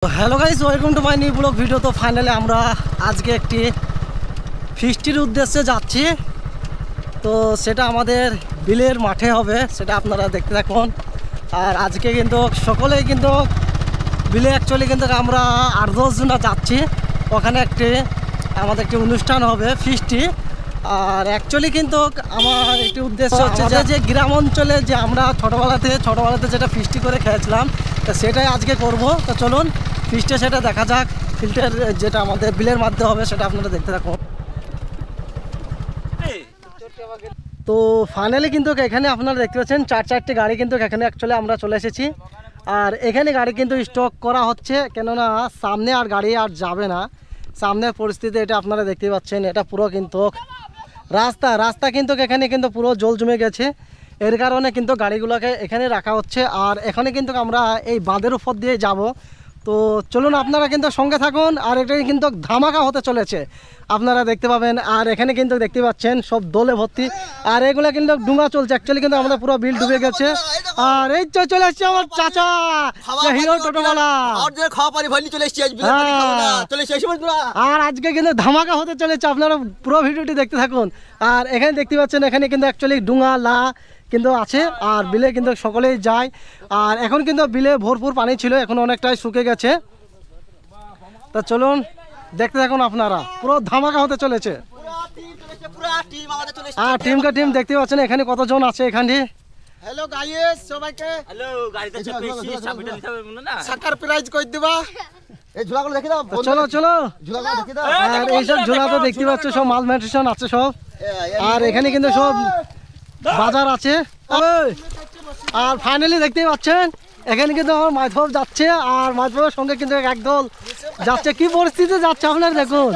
Hello guys, welcome to my new blog video. তো finally আমরা আজকে একটি ফিস্টির উদ্দেশ্যে যাচ্ছি। তো সেটা আমাদের বিলের মাঠে হবে, সেটা আপনারা দেখতে থাকুন। আর আজকে কিন্তু সকলেই কিন্তু বিলে অ্যাকচুয়ালি কিন্তু আমরা 8-10 জনা যাচ্ছি। ওখানে আমাদের একটি অনুষ্ঠান হবে ফিস্টি। আর অ্যাকচুয়ালি কিন্তু আমার একটি উদ্দেশ্য হচ্ছে যে গ্রাম অঞ্চলে যে আমরা ছোটোবেলাতে যেটা ফিস্টি করে খেয়েছিলাম, তো সেটাই আজকে করব। তো চলুন ফিস্টে সেটা দেখা যাক। ফিল্টের যেটা আমাদের বিলের মাধ্যমে হবে সেটা আপনারা দেখতে থাকুন। তো ফাইনালি কিন্তু এখানে আপনারা দেখতে পাচ্ছেন 4-4টি গাড়ি কিন্তু এখানে অ্যাকচুয়ালি আমরা চলে এসেছি। আর এখানে গাড়ি কিন্তু স্টক করা হচ্ছে, কেননা সামনে আর গাড়ি আর যাবে না। সামনের পরিস্থিতি এটা আপনারা দেখতে পাচ্ছেন, এটা পুরো কিন্তু রাস্তা কিন্তু এখানে কিন্তু পুরো জল জমে গেছে। এর কারণে কিন্তু গাড়িগুলোকে এখানে রাখা হচ্ছে। আর এখানে কিন্তু আমরা এই বাঁধের উপর দিয়ে যাব। তো চলুন আপনারা কিন্তু সঙ্গে থাকুন। আর এটা কিন্তু ধামাকা হতে চলেছে, আপনারা দেখতে পাবেন। আর এখানে কিন্তু দেখতে পাচ্ছেন সব দলে ভর্তি। আর এগুলো কিন্তু ডুঙা চলছে, অ্যাকচুয়ালি কিন্তু আমাদের পুরো বিল ডুবে গেছে। আর এই চলে আসছে আমার চাচা হিরো টোটোওয়ালা। আর আজকে কিন্তু ধামাকা হতে চলেছে, আপনারা পুরো ভিডিওটি দেখতে থাকুন। আর এখানে দেখতে পাচ্ছেন এখানে কিন্তু অ্যাকচুয়ালি ডুঙা লা কিন্তু আছে। আর বিলে কিন্তু সকলেই যায়। আর এখন কিন্তু বিলে ভরপুর পানি ছিল, এখন অনেকটাই শুকে গেছে। তা চলুন দেখতে থাকুন আপনারা, পুরো ধামাকা হতে চলেছে। আর টিম দেখতে পাচ্ছেন এখানে কতজন আছে এখানে। হ্যালো গাইস, সবাইকে হ্যালো। গাড়িতে চেপেছি, চাবিটা দিতে হবে না, সাকার প্রাইজ কই দিবা। এই ঝুলাগুলো দেখি দাও, চলো ঝুলাগুলো দেখি দাও। আর এই সব ঝুলা তো দেখতে পাচ্ছ সব মাল ম্যাটেশন আছে সব। আর এখানে কিন্তু সব বাজার আছে। আর ফাইনালি দেখতেই পাচ্ছেন এখানে কিন্তু আমার মাইথব যাচ্ছে। আর মাইথবের সঙ্গে কিন্তু একদল যাচ্ছে। কি পরিস্থিতি যাচ্ছে আপনারা দেখুন।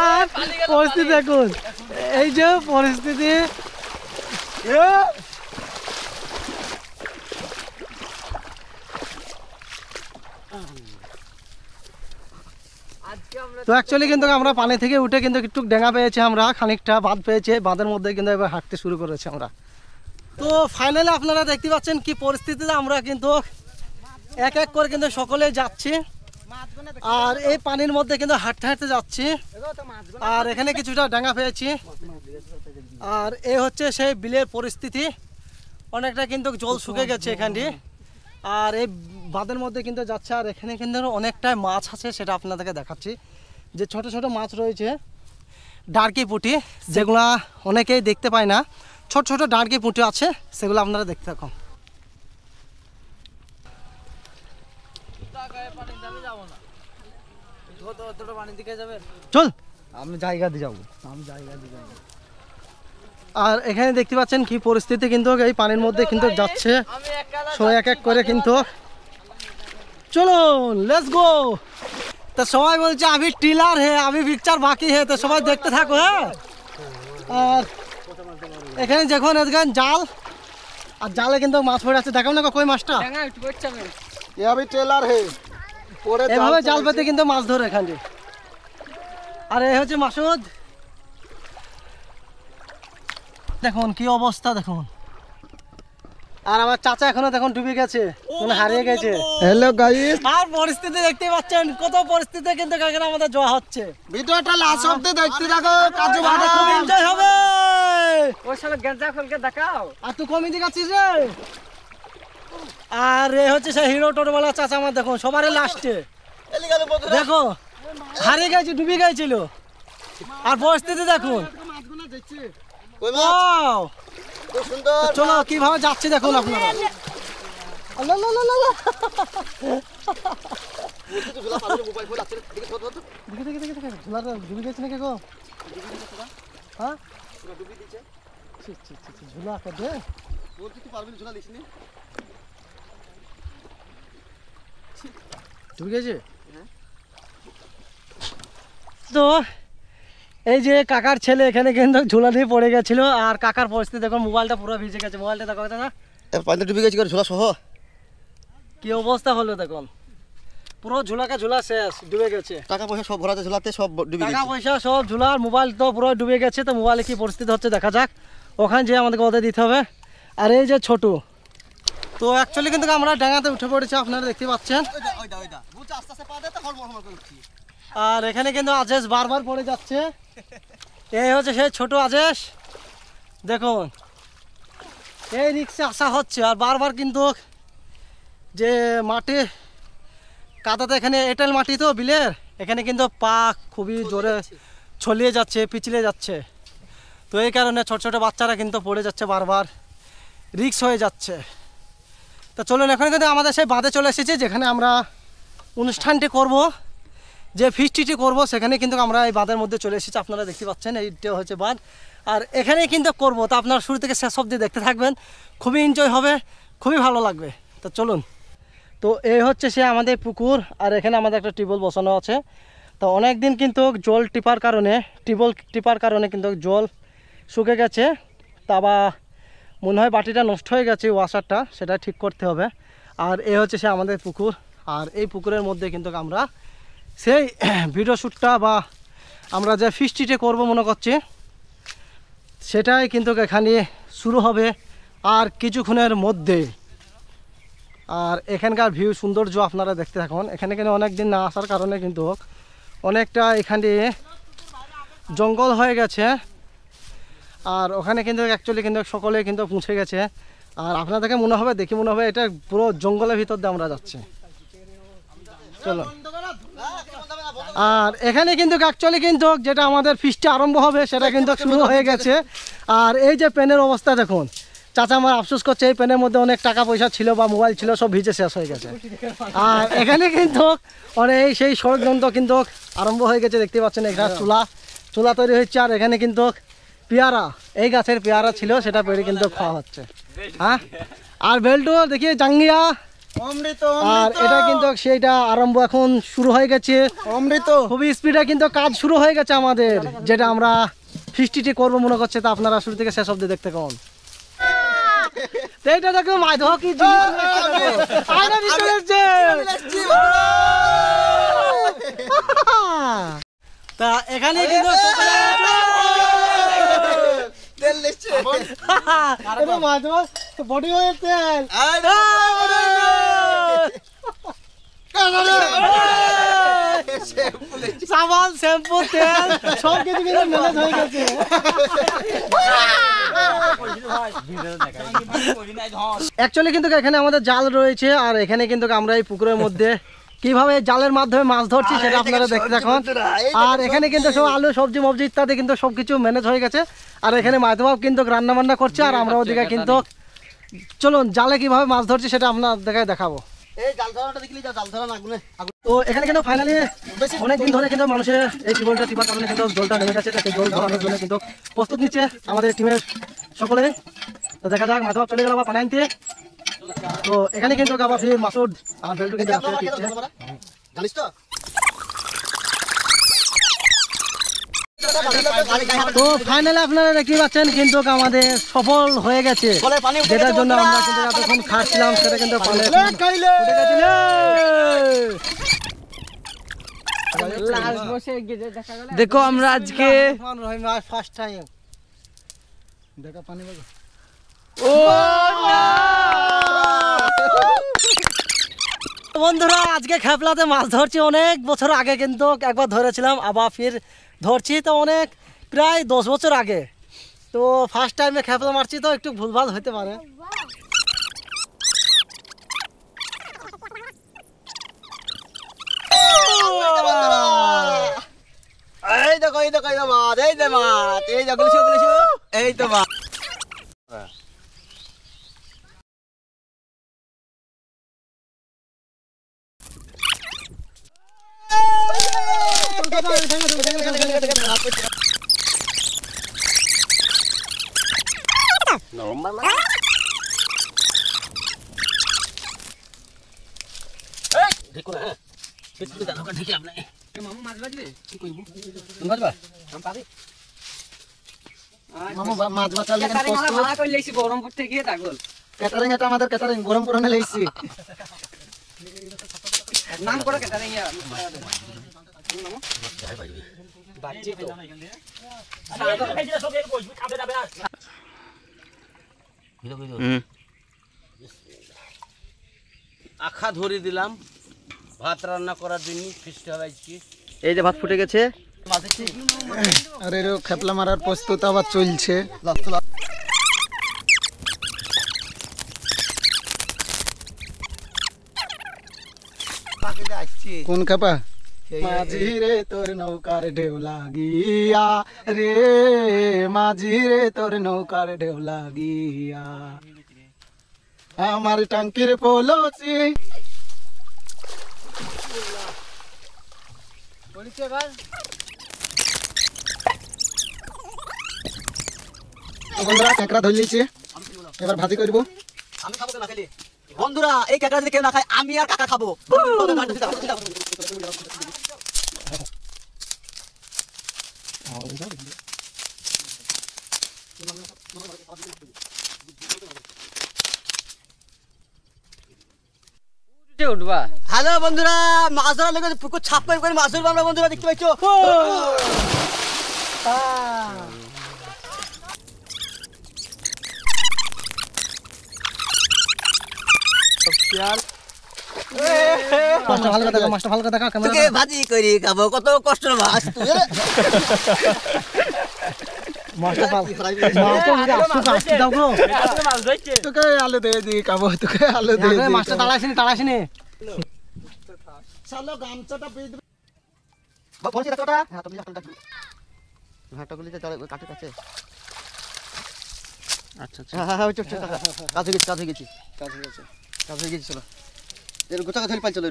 আর পরিস্থিতি দেখুন, এই যে পরিস্থিতি। তো অ্যাকচুয়ালি কিন্তু আমরা পানি থেকে উঠে কিন্তু একটু ডেঙা পেয়েছি, আমরা খানিকটা বাঁধ পেয়েছি। বাঁধের মধ্যে কিন্তু এবার হাঁটতে শুরু করেছি আমরা। তো ফাইনালি আপনারা দেখতে পাচ্ছেন কি পরিস্থিতিতে আমরা কিন্তু এক এক করে কিন্তু সকলেই যাচ্ছি। আর এই পানির মধ্যে কিন্তু হাঁটতে যাচ্ছি। আর এখানে কিছুটা ডাঙা পেয়েছি। আর এই হচ্ছে সেই বিলের পরিস্থিতি, অনেকটা কিন্তু জল শুকে গেছে এখানটি। আর এই বাঁধের মধ্যে কিন্তু যাচ্ছে। আর এখানে কিন্তু অনেকটাই মাছ আছে, সেটা আপনাদেরকে দেখাচ্ছি। যে ছোট ছোট মাছ রয়েছে, ডার্কি পুঁটি, যেগুলা অনেকেই দেখতে পায় না। ছোট ছোট ডার্কি পুঁটি আছে, সেগুলো আপনারা দেখতে থাকুন। চল আমি জায়গা দিয়ে যাবো। আর এখানে দেখতে পাচ্ছেন কি পরিস্থিতি, কিন্তু এই পানির মধ্যে কিন্তু যাচ্ছে সবাই এক এক করে কিন্তু। চলুন লেটস গো। তো সবাই বলছে আমি টিলার হে, আমি পিকচার বাকি হে। তো সবাই দেখতে থাকো। হ্যাঁ, আর এখানে যখন এখানে জাল, আর জালে কিন্তু মাছ পড়ে আছে। দেখাও না কই মাছটা। এভাবে জাল পেতে কিন্তু মাছ ধরে এখানে। আর এই হচ্ছে মাসুদ, দেখুন কি অবস্থা দেখুন। আর আমার চাচা এখনো দেখুন ডুবে গেছে, হারিয়ে গেছে। হ্যালো গাইস, আর পরিস্থিতি দেখতে পাচ্ছেন কত পরিস্থিতি কিন্তু এখানে আমাদের জোয়া হচ্ছে। ভিডিওটা লাস্ট অবধি দেখতে থাকো, কাজু ভাড়া খুব এনজয় হবে। ওই শালা গেঞ্জা খুলকে দেখাও। আর তুই কমিয়ে যাচ্ছিস রে। আর এ হচ্ছে সেই হিরো টোটোওয়ালা চাচা আমার, দেখুন সবারই লাস্টে দেখো হারিয়ে গেছে, ডুবে গেছিল। আর পরিস্থিতি দেখুন। চলো কিভাবে যাচ্ছে দেখুন আপনারা। ডুবে গেছে নাকি গো? হ্যাঁ ঝুলা দে ডুবে গেছে। তো এই যে কাকার ছেলে এখানে কিন্তু ঝুলা দিয়ে পড়ে গেছিল। আর কাকার পরিস্থিতি দেখুন, মোবাইলটা পুরো ভিজে গেছে। মোবাইলটা দেখো না, পানিতে ডুবে গেছে ঝুলা সহ। কি অবস্থা হলো দেখুন, পুরো ঝুলা শেষ, ডুবে গেছে। টাকা পয়সা সব ভরাতে ঝুলাতে সব ডুবে গেছে। টাকা পয়সা সব ঝুলা, আর মোবাইল তো পুরো ডুবে গেছে। তো মোবাইলে কি পরিস্থিতি হচ্ছে দেখা যাক, ওখানে যে আমাদেরকে ওদের দিতে হবে। আর এই যে ছোটু, তো অ্যাকচুয়ালি কিন্তু আমরা ডাঙাতে উঠে পড়েছি, আপনারা দেখতে পাচ্ছেন। আর এখানে কিন্তু আজেশ বারবার পড়ে যাচ্ছে। এই হচ্ছে সেই ছোট আজেশ, দেখুন এই রিক্সে আসা হচ্ছে আর বারবার কিন্তু যে মাটি কাদাতে, এখানে এঁটেল মাটি তো বিলের, এখানে কিন্তু পা খুবই জোরে ছলিয়ে যাচ্ছে, পিছলে যাচ্ছে। তো এই কারণে ছোট ছোট বাচ্চারা কিন্তু পড়ে যাচ্ছে, বারবার রিক্স হয়ে যাচ্ছে। তো চলুন এখন কিন্তু আমাদের সেই বাঁধে চলে এসেছি, যেখানে আমরা অনুষ্ঠানটি করব, যে ফিস্টিটি করব, সেখানে কিন্তু আমরা এই বাঁধের মধ্যে চলে এসেছি। আপনারা দেখতে পাচ্ছেন এইটা হচ্ছে বাঁধ, আর এখানেই কিন্তু করব। তো আপনারা শুরু থেকে শেষ অবধি দেখতে থাকবেন, খুবই এনজয় হবে, খুবই ভালো লাগবে। তো চলুন। তো এই হচ্ছে সে আমাদের পুকুর, আর এখানে আমাদের একটা টিউবওয়েল বসানো আছে। তো অনেক দিন কিন্তু জল টিপার কারণে, টিউবওয়েল টিপার কারণে কিন্তু জল শুকে গেছে। তা বা মনে হয় বাটিটা নষ্ট হয়ে গেছে, ওয়াশারটা, সেটা ঠিক করতে হবে। আর এই হচ্ছে সে আমাদের পুকুর, আর এই পুকুরের মধ্যে কিন্তু আমরা সেই ভিডিও শ্যুটটা বা আমরা যে ফিস্টিটা করব মনে করছি, সেটাই কিন্তু এখানে শুরু হবে আর কিছুক্ষণের মধ্যে। আর এখানকার ভিউ সৌন্দর্য আপনারা দেখতে থাকুন। এখানে কিন্তু অনেক দিন না আসার কারণে কিন্তু অনেকটা এখানে জঙ্গল হয়ে গেছে, আর ওখানে কিন্তু অ্যাকচুয়ালি কিন্তু সকলে কিন্তু পৌঁছে গেছে। আর আপনাদেরকে মনে হবে, দেখি মনে হবে এটা পুরো জঙ্গলের ভিতর দিয়ে আমরা যাচ্ছি। চলো। আর এখানে কিন্তু অ্যাকচুয়ালি কিন্তু যেটা আমাদের ফিস্টটা আরম্ভ হবে সেটা কিন্তু শুরু হয়ে গেছে। আর এই যে পেনের অবস্থা দেখুন, চাচা আমার আফসোস করছে, এই পেনের মধ্যে অনেক টাকা পয়সা ছিল বা মোবাইল ছিল, সব ভিজে শেষ হয়ে গেছে। আর এখানে কিন্তু অনেক সেই ষড়যন্ত্র কিন্তু আরম্ভ হয়ে গেছে, দেখতে পাচ্ছেন। এখানে চুলা তৈরি হচ্ছে, আর এখানে কিন্তু পেয়ারা, এই গাছের পেয়ারা ছিল, সেটা পেরে কিন্তু খাওয়া হচ্ছে। হ্যাঁ, আর বেল্টু দেখি জাঙ্গিয়া, আর এটা কিন্তু সেইটা আরম্ভ এখন শুরু হয়ে গেছে। অমৃত খুবই স্পিডে কিন্তু কাজ শুরু হয়ে গেছে আমাদের, যেটা আমরা ফিস্টিটি করবো মনে করছে। তা আপনারা শুরু থেকে শেষ অবধি দেখতে কেমন। এইটা দেখো মাইধ কি তা এখানে কিন্তু বডি হয়েছে, সাবান, শ্যাম্পু, তেল সব কিছু কিন্তু ম্যানেজ হয়ে গেছে। অ্যাকচুয়ালি কিন্তু এখানে আমাদের জাল রয়েছে, আর এখানে কিন্তু আমরা এই পুকুরের মধ্যে কিভাবে জালের মাধ্যমে মাছ ধরছি সেটা আপনারা দেখতে থাকুন। আর এখানে কিন্তু সব আলু, সবজি মবজি ইত্যাদি কিন্তু সবকিছু ম্যানেজ হয়ে গেছে। আর এখানে মাধবাব কিন্তু রান্না বান্না করছে, আর আমরা ওদিকে কিন্তু চলুন জালে কিভাবে মাছ ধরছি সেটা আপনাদের দেখাবো। তো এখানে কিন্তু ফাইনালি অনেকদিন ধরে কিন্তু মানুষের এই টিউবওয়েলটা টিপার কারণে কিন্তু জলটা নেমে গেছে, জল ধরানোর জন্য কিন্তু প্রস্তুত নিচ্ছে আমাদের টিমের সকলে। তো দেখা যাক, মাধব চলে গেল আবার পানি আনতে। তো এখানে কিন্তু আবার ফির মাসুদ আর বেল্টু কিন্তু জানিস তো। তো ফাইনালি আপনারা দেখতে পাচ্ছেন কিন্তু আমাদের সফল হয়ে গেছে, যেটার জন্য আমরা কিন্তু এতক্ষণ খাচ্ছিলাম সেটা কিন্তু দেখো আমরা আজকে ফার্স্ট টাইম দেখা পানি বন্ধুরা আজকে খেপলাতে মাছ ধরছি। অনেক বছর আগে কিন্তু একবার ধরেছিলাম, আবার ফির ধরছি। তো অনেক প্রায় 10 বছর আগে। তো ফার্স্ট টাইমে খেপলা মারছি, তো একটু ভুলভাল হতে পারে। এই দেখো এই দেখো এই মাছ, এই যে মাছ, এই দেখো এই তো মাছ। বহরমপুর থেকে ক্যাটারিং, এটা আমাদের ক্যাটারিং বহরমপুর লেগেছি। নাম করে ক্যাটারিং আখা ধরে দিলাম ভাত রান্না করার জন্য ফিস্ট হবে আজকে। এই যে ভাত ফুটে গেছে, আর এর খেপলা মারার প্রস্তুত আবার চলছে। কোন খেপা? মাঝি রে তোর নৌকার ঢেউ লাগিয়া রে, মাঝি রে তোর নৌকার ঢেউ লাগিয়া আমার টাঙ্কির পলচি। বন্ধুরা কাঁকড়া ধরে নিয়েছি, এবার ভাজি করবো। আমি খাবো না খেলে বন্ধুরা, এই কাঁকড়া যদি কেউ না খায় আমি আর কাকা খাবো। উঠবা হ্যালো বন্ধুরা, মাছ ধরার লেগে পুকুর ছাপ করে মাছ ধরবো আমরা বন্ধুরা, দেখতে পাচ্ছ। মাছটা ভালো কথা, মাছটা ভালো কথা। তোকে ভাজি করি খাবো, কত কষ্ট মাছ তুই। মাছটা ভালো, মাছটা দাও গো। তোকে আলু দিয়ে দিই খাবো, তোকে আলু দিয়ে দিই। মাছটা তাড়াইছিনি, তাড়াইছিনি। শালা গামছাটা পেয়ে দিবি। বলছি কতটা? হ্যাঁ তুমি যখন ডাকবি হাঁটা গুলিতে চলে কাটে কাছে। আচ্ছা আচ্ছা, হ্যাঁ হ্যাঁ চল চল, কাজ হয়ে গেছে, কাজ হয়ে গেছে, কাজ হয়ে গেছে, কাজ হয়ে গেছে। চলো এর গোটাকে ধরে পাল চলো।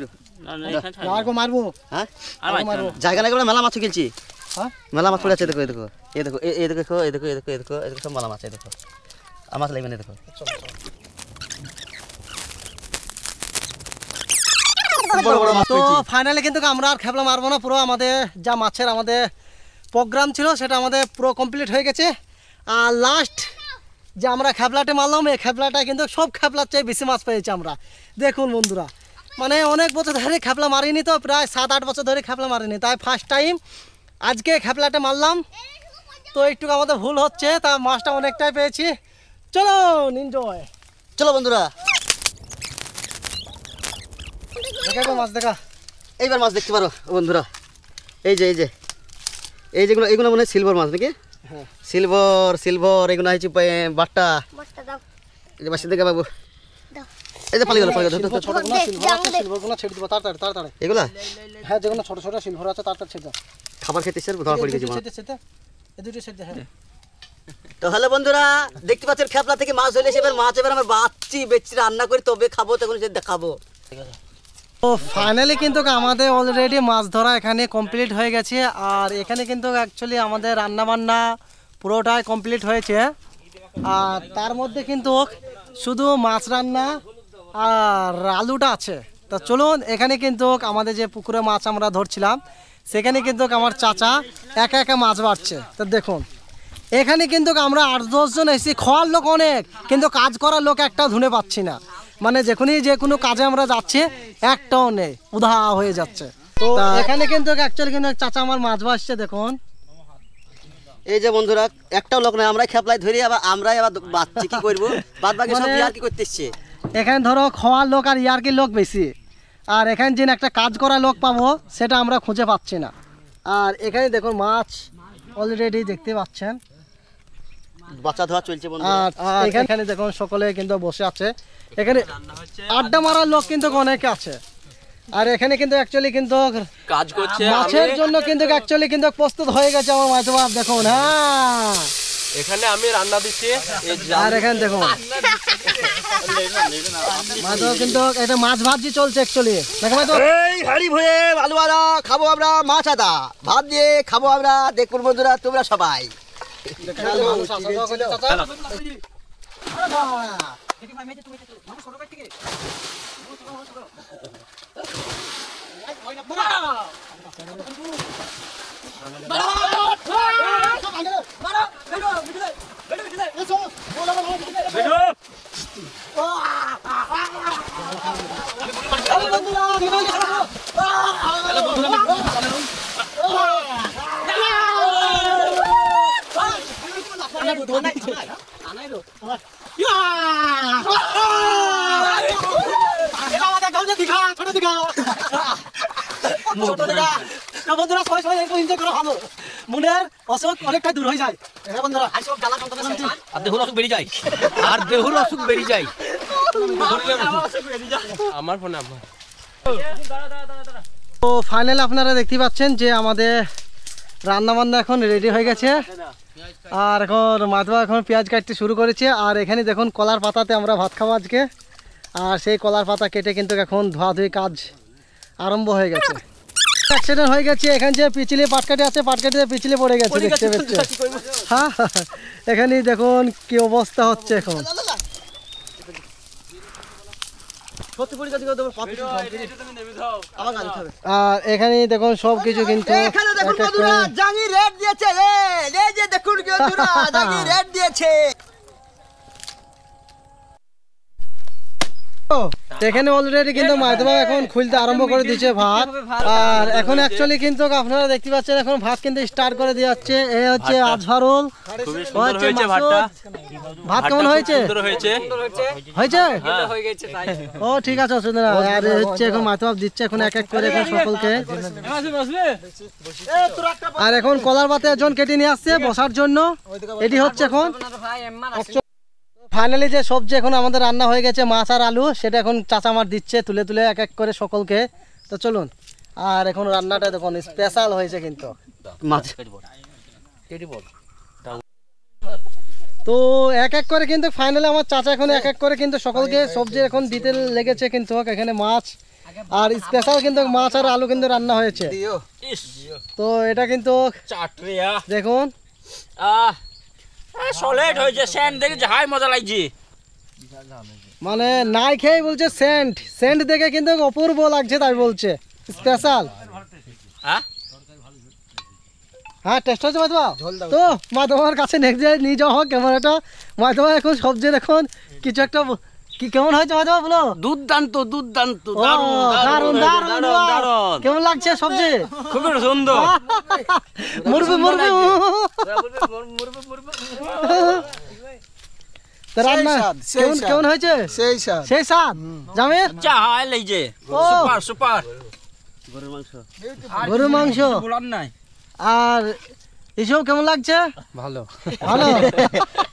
আর কো মারবো? হ্যাঁ আর মারবো? জায়গা না করে মেলা মাছ খেলছি। হ্যাঁ মেলা মাছ পড়ে আছে, দেখো এই দেখো, এই দেখো, এই দেখো, এই দেখো, এই দেখো, এই দেখো, এই দেখো, সব মেলা মাছ, এই দেখো আমার লাগবে না, দেখো। তো ফাইনালি কিন্তু আমরা আর খেপলা মারবো না, পুরো আমাদের যা মাছের আমাদের প্রোগ্রাম ছিল সেটা আমাদের পুরো কমপ্লিট হয়ে গেছে। আর লাস্ট যে আমরা খেপলাটা মারলাম, এই খেপলাটা কিন্তু সব খেপলার চেয়ে বেশি মাছ পেয়েছি আমরা। দেখুন বন্ধুরা, মানে অনেক বছর ধরে খেপলা মারিনি, তো প্রায় 7-8 বছর ধরে খেপলা মারিনি, তাই ফার্স্ট টাইম আজকে খেপলাটা মারলাম। তো একটু আমাদের ভুল হচ্ছে, তা মাছটা অনেকটাই পেয়েছি। চলো এনজয়। চলো বন্ধুরা, দেখা মাছ দেখা। এইবার মাছ দেখতে পারো বন্ধুরা। এই যে এই যে এই যেগুলো, এগুলো মনে হয় সিলভার মাছ নাকি? হ্যাঁ সিলভার, সিলভার এগুলো হচ্ছে বাট্টা। এই যে বাসি দেখে বাবু, এই যে পালি গেল, পালি গেল। ছোটগুলো সিলভার আছে, সিলভারগুলো ছেড়ে দিব তাড়াতাড়ি তাড়াতাড়ি। এগুলা হ্যাঁ যেগুলো ছোট ছোট সিলভার আছে তাড়াতাড়ি ছেড়ে দাও। খাবার খেতে এসে ধরা পড়ে গেছে মাছ। এই দুটো ছেড়ে দাও। হ্যাঁ তো হ্যালো বন্ধুরা, দেখতে পাচ্ছেন খেপলা থেকে মাছ হলে এবার মাছ এবার আমরা বাচ্চি বেচছি, রান্না করি তবে খাবো, তখন সে দেখাবো। তো ফাইনালি কিন্তু আমাদের অলরেডি মাছ ধরা এখানে কমপ্লিট হয়ে গেছে। আর এখানে কিন্তু অ্যাকচুয়ালি আমাদের রান্না বান্না পুরোটাই কমপ্লিট হয়েছে। আর তার মধ্যে কিন্তু শুধু মাছ রান্না আর আলুটা আছে। তো চলুন, এখানে কিন্তু আমাদের যে পুকুরে মাছ আমরা ধরছিলাম সেখানে কিন্তু আমার চাচা একা একা মাছ বাড়ছে। তো দেখুন এখানে কিন্তু আমরা 8-10 জন এসেছি, খাওয়ার লোক অনেক, কিন্তু কাজ করার লোক একটাও ধুনে পাচ্ছি না। মানে যখনই যে কোনো কাজে আমরা যাচ্ছি একটাও নেই, উধা হয়ে যাচ্ছে। তো এখানে কিন্তু অ্যাকচুয়ালি কিন্তু চাচা আমার মাছ বাসছে দেখুন। এই যে বন্ধুরা, একটাও লোক নাই, আমরাই খেপলাই ধরি, আবার আমরাই আবার বাচ্চি কি করবো, বাদ বাকি সব ইয়ার কি করতে এসছে। এখানে ধরো খাওয়ার লোক আর ইয়ারকির লোক বেশি, আর এখানে যে একটা কাজ করা লোক পাবো সেটা আমরা খুঁজে পাচ্ছি না। আর এখানে দেখুন মাছ অলরেডি দেখতে পাচ্ছেন, বাচ্চা ধোয়া চলছে বন্ধু। আর এখানে দেখুন সকলে কিন্তু বসে আছে, এখানে আড্ডা মারার লোক কিন্তু অনেকে আছে। আর এখানে কিন্তু অ্যাকচুয়ালি কিন্তু কাজ করছে মাছের জন্য কিন্তু অ্যাকচুয়ালি কিন্তু প্রস্তুত হয়ে গেছে আমার মাছ বাপ দেখুন। হ্যাঁ এখানে আমি রান্না দিচ্ছি। আর এখানে দেখুন মাছ কিন্তু এটা মাছ ভাজি চলছে অ্যাকচুয়ালি। দেখো ভাই তো এই হাড়ি ভরে আলু আদা খাবো আমরা, মাছ আদা ভাত দিয়ে খাবো আমরা। দেখুন বন্ধুরা তোমরা সবাই। ছোট দেখা তো বন্ধুরা সবাই সবাই একটু এনজয় করো ভালো মনের অসুখ অনেকটাই দূর হয়ে যায় হ্যাঁ বন্ধুরা আইসব জ্বালা যন্ত্রণা আর দেহুর অসুখ বেরিয়ে যায় আর দেহুর অসুখ বেরিয়ে যায় আমার ফোনে আমার তো ফাইনালি আপনারা দেখতে পাচ্ছেন যে আমাদের রান্না বান্না এখন রেডি হয়ে গেছে আর এখন মাধবা এখন পেঁয়াজ কাটতে শুরু করেছে আর এখানে দেখুন কলার পাতাতে আমরা ভাত খাবো আজকে আর সেই কলার পাতা কেটে কিন্তু এখন ধোয়াধুয়ি কাজ আরম্ভ হয়ে গেছে অ্যাক্সিডেন্ট হয়ে গেছে এখানে যে পিছলে পাটকাটি আছে পাটকাটিতে পিছলে পড়ে গেছে দেখতে পাচ্ছে হ্যাঁ এখানে দেখুন কি অবস্থা হচ্ছে এখন আর এখানে দেখুন সব কিছু কিন্তু এখানে দেখুন বন্ধুরা জাঙ্গি রেড দিয়েছে এই যে দেখুন বন্ধুরা জাঙ্গি রেড দিয়েছে এখানে অলরেডি কিন্তু মাধবা এখন খুলতে আরম্ভ করে দিয়েছে ভাত আর এখন অ্যাকচুয়ালি কিন্তু আপনারা দেখতে পাচ্ছেন এখন ভাত কিন্তু স্টার্ট করে দিয়ে যাচ্ছে এই হচ্ছে আজহারুল খুবই ও সুন্দর হচ্ছে হয়েছে মাসুদ। ভাতটা ভাত কেমন হয়েছে সুন্দর হয়েছে হয়েছে হয়ে গেছে তাই ও ঠিক আছে অসুবিধা নাই আর এই হচ্ছে এখন মাধবা দিচ্ছে এখন এক এক করে এখন সকলকে আর এখন কলার পাতে একজন কেটে নিয়ে আসছে বসার জন্য এটি হচ্ছে এখন ফাইনালি যে সবজি এখন আমাদের রান্না হয়ে গেছে মাছ আর আলু সেটা এখন চাচা আমার দিচ্ছে তুলে তুলে এক এক করে সকলকে তো চলুন আর এখন রান্নাটা দেখুন স্পেশাল হয়েছে কিন্তু তো এক এক করে কিন্তু ফাইনালি আমার চাচা এখন এক এক করে কিন্তু সকলকে সবজি এখন দিতে লেগেছে কিন্তু এখানে মাছ আর স্পেশাল কিন্তু মাছ আর আলু কিন্তু রান্না হয়েছে তো এটা কিন্তু চাটরিয়া দেখুন সলিড হয়েছে স্যান্ড দেখে হাই মজা লাগছে মানে নাই খেয়ে বলছে সেন্ট সেন্ট দেখে কিন্তু অপূর্ব লাগছে তাই বলছে স্পেশাল হ্যাঁ হ্যাঁ টেস্ট হয়েছে মাধবা তো মাধবার কাছে নিয়ে যাওয়া হোক ক্যামেরাটা মাধবা এখন সবজি এখন কিছু একটা কি কেমন হয়েছে মাধবা বলো দুর্দান্ত দুর্দান্ত ও, দারুণ, দারুণ, দারুণ। কেমন লাগছে সবজি খুবই সুন্দর মুরবি মুরবি তা রান্না কেমন কেমন হয়েছে সেই স্যার সেই স্বাদ জামির চা হাই লাগছে ও। সুপার সুপার গরুর মাংস বলার নাই আর এসব কেমন লাগছে ভালো ভালো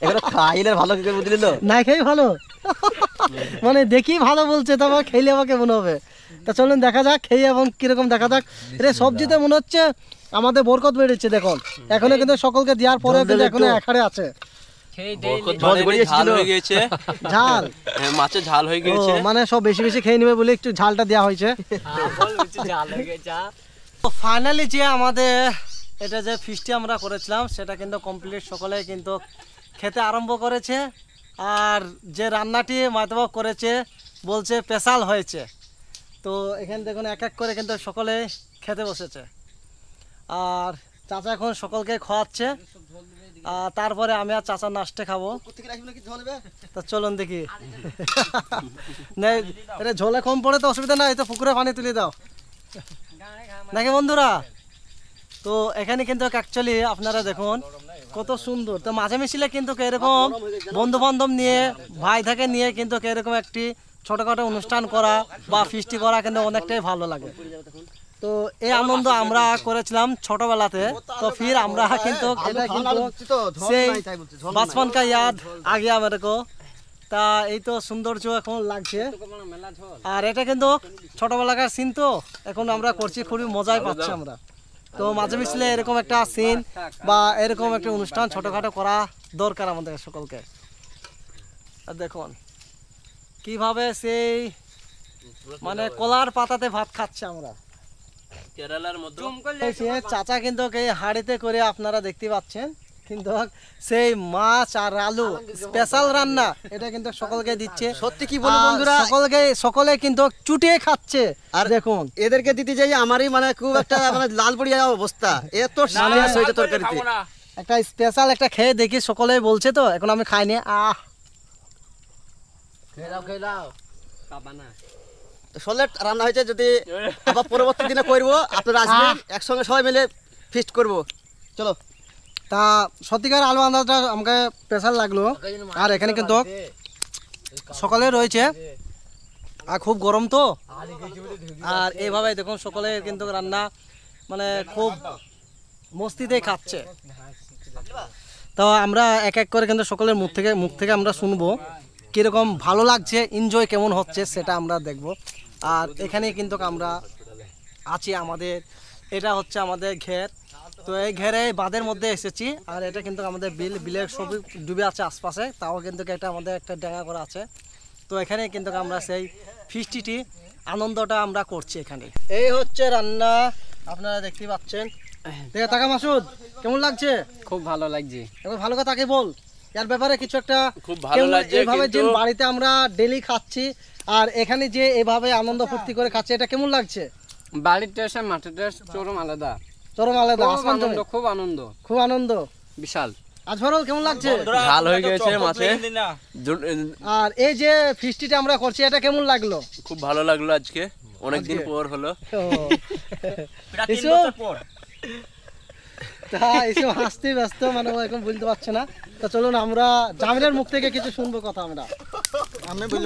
এগুলো খাইলে ভালো কি করে বুঝলি তো না খেয়ে ভালো মানে দেখি ভালো বলছে তারপর খেলে আবার কেমন হবে তা চলুন দেখা যাক খেয়ে এবং কিরকম দেখা যাক রে সবজিতে মনে হচ্ছে আমাদের বরকত বেড়েছে দেখুন এখনো কিন্তু সকলকে দেওয়ার পরে কিন্তু এখনো এখানে আছে বরকত বাড়িতে ঝাল হয়ে গিয়েছে ঝাল হ্যাঁ, মাছের ঝাল হয়ে ও, গিয়েছে মানে সব বেশি বেশি খেয়ে নেবে বলে একটু ঝালটা দেওয়া হয়েছে ফাইনালি যে আমাদের এটা যে ফিস্টটি আমরা করেছিলাম সেটা কিন্তু কমপ্লিট সকলে কিন্তু খেতে আরম্ভ করেছে আর যে রান্নাটি মাধবা করেছে বলছে স্পেশাল হয়েছে তো এখানে দেখুন এক এক করে কিন্তু সকলে খেতে বসেছে আর চাচা এখন সকলকে খাওয়াচ্ছে আর তারপরে আমি আর চাচার নাস্তে খাবো তো চলুন দেখি না এটা ঝোলে কম পড়ে তো অসুবিধা নাই তো পুকুরে পানি তুলে দাও নাকি বন্ধুরা তো এখানে কিন্তু অ্যাকচুয়ালি আপনারা দেখুন কত সুন্দর তো মাঝে মিশিলে কিন্তু এরকম বন্ধু বান্ধব নিয়ে ভাই থাকে নিয়ে কিন্তু এরকম একটি ছোটখাটো অনুষ্ঠান করা বা ফিস্টি করা কিন্তু অনেকটাই ভালো লাগে তো এই আনন্দ আমরা করেছিলাম ছোটবেলাতে তো ফির আমরা কিন্তু এটা কিন্তু সেই बचपन का याद आ गया मेरे को তা এই তো সৌন্দর্য এখন লাগছে আর এটা কিন্তু ছোটবেলাকার সিন তো এখন আমরা করছি খুবই মজাই পাচ্ছি আমরা তো মাঝে মিশলে এরকম একটা সিন বা এরকম একটা অনুষ্ঠান ছোটখাটো করা দরকার আমাদের সকলকে আর দেখুন কিভাবে সেই মানে কলার পাতাতে ভাত খাচ্ছে আমরা কেরালার মধ্যে চাচা কিন্তু এই হাড়িতে করে আপনারা দেখতে পাচ্ছেন কিন্তু সেই মাছ আর আলু স্পেশাল রান্না এটা কিন্তু সকলকে দিচ্ছে সত্যি কি বলবো বন্ধুরা সকলে কিন্তু চুটিয়ে খাচ্ছে আর দেখুন এদেরকে দিতে যাই আমারই মানে খুব একটা মানে লাল পড়ে যাওয়ার অবস্থা এত সিরিয়াস হয়েছে তরকারিতে একটা স্পেশাল একটা খেয়ে দেখি সকলেই বলছে তো এখন আমি খাইনি সলেট রান্না হয়েছে যদি আবার পরবর্তী দিনে করবো আপনারা আসবেন একসঙ্গে সবাই মিলে ফিস্ট করব চলো তা সত্যিকার আলু আন্দাজটা আমাকে স্পেশাল লাগলো আর এখানে কিন্তু সকলে রয়েছে আর খুব গরম তো, আর এইভাবে দেখুন সকলের কিন্তু রান্না মানে খুব মস্তিতেই খাচ্ছে। তো আমরা এক এক করে কিন্তু সকলের মুখ থেকে আমরা শুনবো কীরকম ভালো লাগছে, এনজয় কেমন হচ্ছে সেটা আমরা দেখব। আর এখানে কিন্তু আমরা আছি, আমাদের এটা হচ্ছে আমাদের ঘের। তো এই ঘেরে বাঁধের মধ্যে এসেছি, আর এটা কিন্তু আমাদের বিলের সবই ডুবে আছে আশপাশে, তাও কিন্তু এটা আমাদের একটা ডেঙ্গা করা আছে। তো এখানে কিন্তু আমরা সেই ফিস্টিটি আনন্দটা আমরা করছি এখানে। এই হচ্ছে রান্না, আপনারা দেখতে পাচ্ছেন। দেখে টাকা মাসুদ কেমন লাগছে? খুব ভালো লাগছে। এখন ভালো কথা তাকে বল, এর ব্যাপারে কিছু একটা। খুব ভালো লাগছে, এইভাবে যে বাড়িতে আমরা ডেলি খাচ্ছি আর এখানে যে এভাবে আনন্দ ফুর্তি করে খাচ্ছি, এটা কেমন লাগছে? বাড়ির টেস্ট আর মাঠের টেস্ট চরম আলাদা। চরম আলাদা, খুব আনন্দ, খুব আনন্দ, বিশাল। আজফরুল কেমন লাগছে? ঝাল হয়ে গেছে মাছে। আর এই যে ফিস্টিটা আমরা করছি, এটা কেমন লাগলো? খুব ভালো লাগলো, আজকে অনেকদিন পর হলো। এসব হাসতে ব্যস্ত, মানে ও এখন বলতে পারছে না। তো চলুন আমরা জামিনের মুখ থেকে কিছু শুনবো কথা আমরা।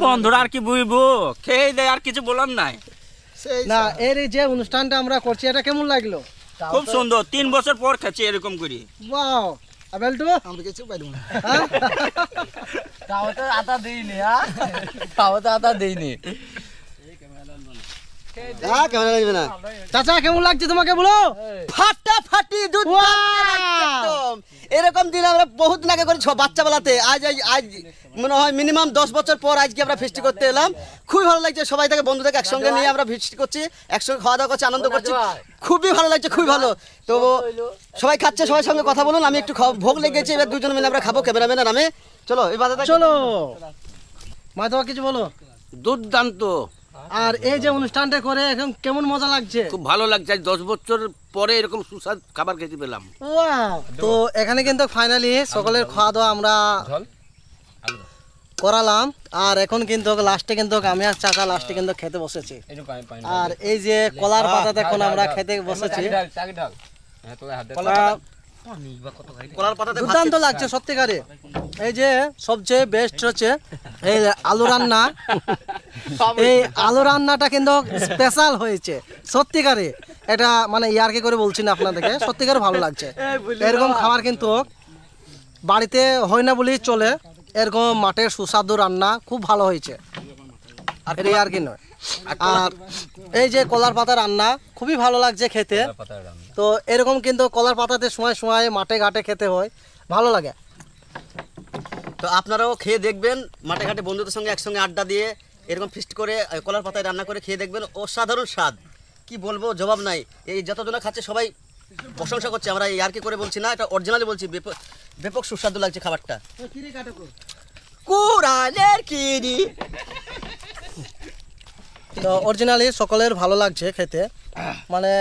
বন্ধুরা আর কি বুঝবো, খেয়ে দেয়, আর কিছু বলার নাই। না, এর এই যে অনুষ্ঠানটা আমরা করছি, এটা কেমন লাগলো? খুব সুন্দর, 3 বছর পর খাচ্ছি এরকম করি। ওয়াও, আবেলটু আমরা কিছু পাইলাম না। তাও তো আটা দেইনি, তাও তো আটা দেইনি। ক্যামেরা লাগবে না। চাচা কেমন লাগছে তোমাকে বলো? ফাটাফাটি দুধ একদম। এরকম দিন আমরা বহুত দিন আগে করেছি বাচ্চা বেলাতে। আজ মনে হয় মিনিমাম 10 বছর পর আজকে আমরা ফিস্টি করতে এলাম। খুবই ভালো লাগছে, সবাই থেকে বন্ধু থেকে একসঙ্গে নিয়ে আমরা ফিস্টি করছি, একসঙ্গে খাওয়া দাওয়া করছি, আনন্দ করছি। খুবই ভালো লাগছে, খুবই ভালো। তো সবাই খাচ্ছে, সবার সঙ্গে কথা বলুন। আমি একটু ভোগ লেগেছি, এবার দুজন মিলে আমরা খাবো, ক্যামেরাম্যান আর আমি। চলো এবার চলো মা, তোমার কিছু বলো। দুর্দান্ত। আর এই যে অনুষ্ঠানটা করে এখন কেমন মজা লাগছে? খুব ভালো লাগছে, আজ 10 বছর পরে এরকম সুস্বাদ খাবার খেতে পেলাম। তো এখানে কিন্তু ফাইনালি সকলের খাওয়া দাওয়া আমরা করালাম, আর এখন কিন্তু লাস্টে কিন্তু আমি আর চাচা লাস্টে কিন্তু খেতে বসেছি। আর এই যে কলার পাতাতে এখন আমরা খেতে বসেছি। দুর্দান্ত লাগছে সত্যিকারে। এই যে সবচেয়ে বেস্ট হচ্ছে এই আলু রান্না। এই আলু রান্নাটা কিন্তু স্পেশাল হয়েছে সত্যিকারে। এটা মানে ইয়ার্কি করে বলছি না আপনাদেরকে, সত্যিকারে ভালো লাগছে। এরকম খাবার কিন্তু বাড়িতে হয় না বলেই চলে। এরকম মাঠের সুস্বাদু রান্না খুব ভালো হয়েছে, এটা ইয়ার্কি নয়। আর এই যে কলার পাতা রান্না খুবই ভালো লাগছে খেতে। তো এরকম কিন্তু কলার পাতাতে সময় সময় মাঠে ঘাটে খেতে হয়, ভালো লাগে। তো আপনারাও খেয়ে দেখবেন, মাঠে ঘাটে বন্ধুদের সঙ্গে একসঙ্গে আড্ডা দিয়ে এরকম ফিস্ট করে কলার পাতায় রান্না করে খেয়ে দেখবেন, অসাধারণ স্বাদ। কি বলবো, জবাব নাই। এই যতজনা খাচ্ছে সবাই প্রশংসা করছে, আমরা এই আর কি করে বলছি না, এটা অরিজিনালি বলছি। ব্যাপক সুস্বাদু লাগছে খাবারটা। কুড়ালের কিরি। তো অরিজিনালি সকলের ভালো লাগছে খেতে, মানে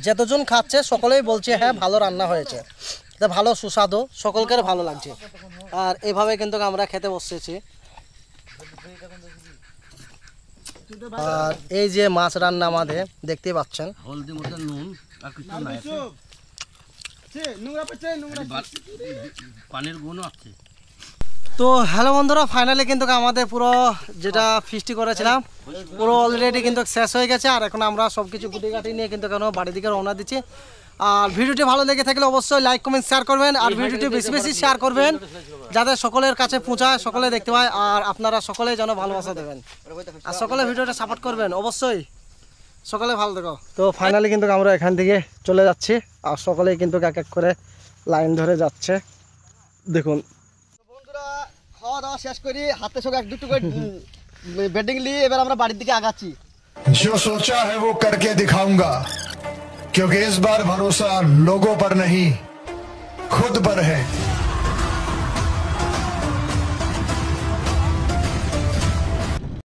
যতজন খাচ্ছে সকলেই বলছে হ্যাঁ ভালো রান্না হয়েছে, ভালো সুস্বাদু, সকলকে ভালো লাগছে। আর এভাবে কিন্তু আমরা খেতে বসেছি। আর এই যে মাছ রান্না আমাদের দেখতে পাচ্ছেন, হলদি মতো নুন আর কিছু নাই, পানির গুণও আছে। তো হ্যালো বন্ধুরা, ফাইনালি কিন্তু আমাদের পুরো যেটা ফিস্টি করেছিলাম পুরো অলরেডি কিন্তু শেষ হয়ে গেছে। আর এখন আমরা সব কিছু গুটিগাটি নিয়ে কিন্তু কেন বাড়ির দিকে রওনা দিচ্ছি। আর ভিডিওটি ভালো লেগে থাকলে অবশ্যই লাইক কমেন্ট শেয়ার করবেন, আর ভিডিওটি বেশি বেশি শেয়ার করবেন যাতে সকলের কাছে পৌঁছায়, সকলে দেখতে পায়। আর আপনারা সকলে যেন ভালোবাসা দেবেন আর সকলে ভিডিওটা সাপোর্ট করবেন অবশ্যই। সকলে ভালো থেকো। তো ফাইনালি কিন্তু আমরা এখান থেকে চলে যাচ্ছি, আর সকলেই কিন্তু এক এক করে লাইন ধরে যাচ্ছে। দেখুন বন্ধুরা, খাওয়া দাওয়া শেষ করি, হাতে সঙ্গে এক দুটো করে বেডিং নিয়ে এবার আমরা বাড়ির দিকে আগাচ্ছি। जो सोचा है वो करके दिखाऊंगा, क्योंकि इस बार भरोसा लोगों पर नहीं खुद पर है।